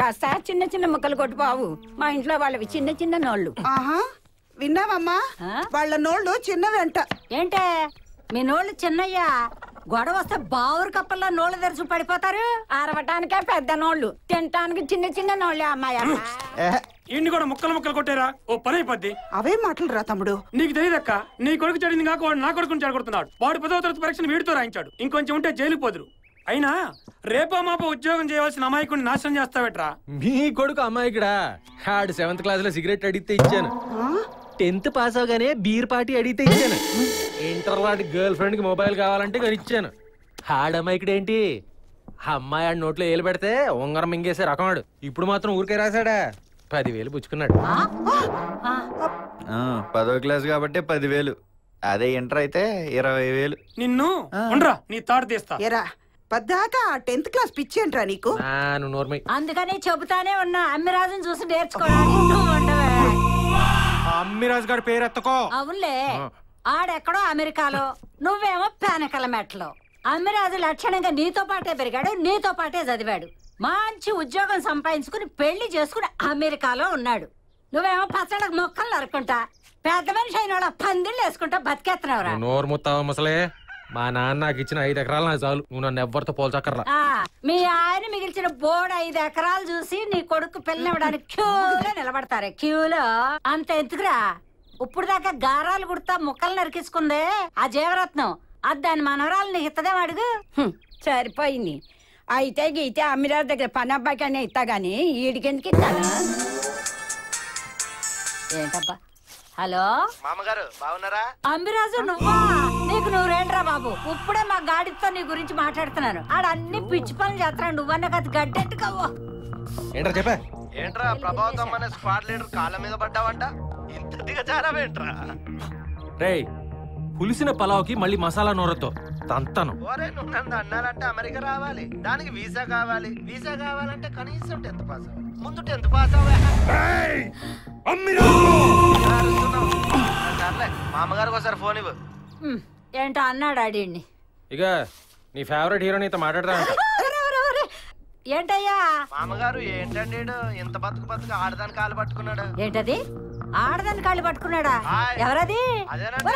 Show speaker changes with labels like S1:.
S1: కాస్త చిన్న చిన్న ముక్కలు కొట్టు బావు. మా ఇంట్లో వాళ్ళవి చిన్న చిన్న నోళ్ళు.
S2: ఆహా విన్నావమ్మా, వాళ్ళ నోళ్ళు చిన్నవంట.
S1: ఏంటే మీ నోళ్ళు చిన్నయ్యా? గొడవ వస్తే బావురు కప్పల్లో నోళ్ళు తెరుచు పడిపోతారు. ఆరవటానికే పెద్ద నోళ్ళు, తినటానికి చిన్న చిన్న నోళ్ళే అమ్మాయి.
S3: ఇన్ని కూడా ముక్కలు ముక్కలు కొట్టారా ఓ పని అయిపోద్ది.
S2: అవే మాటలు రా తమ్ముడు.
S3: నీకు తెలియదక్క, నీ కొడుకు చెడింది కాక వాడు నా కొడుకుని చెడగొడుతున్నాడు. వాడు 10వ తరగతి పరీక్షను వీడితో రాయించాడు. ఇంకొంచెం ఉంటే జైలుకి పోదురు. అయినా రేపో మాపో ఉద్యోగం చేయవలసిన అమాయకుడిని నాశనం చేస్తావేట్రా?
S4: మీ కొడుకు అమాయకుడా? ఆడు 7th క్లాస్ లో సిగరెట్ అడిగితే ఇచ్చాను. 10th పాస్ అవగానే బీర్ పార్టీ అడిగితే ఇచ్చాను. ఇంటర్ లాంటి గర్ల్ ఫ్రెండ్ కి మొబైల్ కావాలంటే కొనిచ్చాను. ఆడమాయకుడేంటి? అమ్మాయి ఆడి నోట్లో ఏలు పెడితే ఉంగరం మింగేసే రకమాడు. ఇప్పుడు మాత్రం ఊరికే రాశాడా 10,000 పుచ్చుకున్నాడు.
S5: 10వ క్లాస్ కాబట్టి 10,000. అదే ఇంటర్ అయితే 20,000.
S3: నిన్ను ఉండరా నీ తాడు తీస్తా.
S2: ఎరా పద్దాకా 10th క్లాస్ పిచ్చి అంటరా నీకు?
S4: నోర్మై.
S1: అందుకని చెబుతానే ఉన్నా, అమ్మిరాజుని చూసి నేర్చుకోవడానికి. నువ్వు ఉండవే.
S4: అమ్మిరాజు గారి పేరు ఎత్తుకో.
S1: అవునులే, ఆడెక్కడో అమెరికాలో, నువ్వేమో పేనకల మెట్లో. అమ్మిరాజు లక్షణంగా నీతో పాటే పెరిగాడు, నీతో పాటే చదివాడు. మంచి ఉద్యోగం సంపాదించుకుని పెళ్లి చేసుకుని అమెరికాలో ఉన్నాడు. నువ్వేమో పచ్చడికి మొక్కలు నరుకుంటా, పెద్ద మనిషి అయిన వాళ్ళ పందిళ్ళు వేసుకుంటా బతికేస్తున్నావురా.
S4: నోరు ముత్తావా ముసలే? మా నాన్న నాకు ఇచ్చిన 5 ఎకరాలు నాకు చాలు. నువ్వు నన్ను ఎవరితో పోల్చక్కర్లా.
S1: మీ ఆయన మిగిల్చిన బోర్డు 5 ఎకరాలు చూసి నీ కొడుకు పెళ్ళనివ్వడానికి క్యూలో నిలబడతారే. క్యూలో అంత ఎందుకురా? ఇప్పుడు దాకా గారాలు కుడతా ముక్కలు నరికించుకుందే ఆ జీవరత్నం. అది దాని మనవరాలు నీకు ఇత్తదే అడుగు. సరిపోయింది. అయితే గీతే అమ్మిరాజు దగ్గర పని అబ్బాయికనే ఇస్తా గానీ ఈడికెందుకు ఇస్తాను? ఏంటబ్బా? హలో
S6: మామగారు బాగున్నారా?
S1: అమ్మిరాజు నువ్వా? నీకు 100 బాబు. ఇప్పుడే మా గాడితో నీ గురించి మాట్లాడుతున్నాను. ఆడ అన్ని పిచ్చి పనులు చేస్తున్నాడు. నువ్వన్న కథ గడ్డెట్టుకోవో.
S4: ఏంట్రా చెప్పా?
S6: ఏంట్రా ప్రభావతం అనే స్క్వాడ్ లీడర్ కాళ్ళ మీద పడ్డావంట? ఇంత దిగజారావేంట్రా?
S4: రేయ్, పులిసిన పలావ్కి మళ్ళీ మసాలా నూరతో తంతను.
S6: ఓరే నువ్వు నన్ను అన్నాలంటే అమెరికా రావాలి, దానికి వీసా కావాలి. వీసా కావాలంటే కనీసం 10th పాస్ అవ్వాలి. ముందు 10th పాస్ అవ్వాలి. మామగారికి ఒకసారి ఫోన్ ఇవ్వు.
S1: ఏంటో అన్నాడు అడియండి.
S4: ఇక నీ ఫేవరెట్ హీరో నీతో మాట్లాడతా.
S1: ఏంటయ్యా?
S6: మామగారు ఏంటండి ఇంత బతుకు ఆడదాని కాలు పట్టుకున్నాడు.
S1: ఏంటది? ఆడదాని కాళ్ళు పట్టుకున్నాడా? ఎవరది?
S6: అదేనండి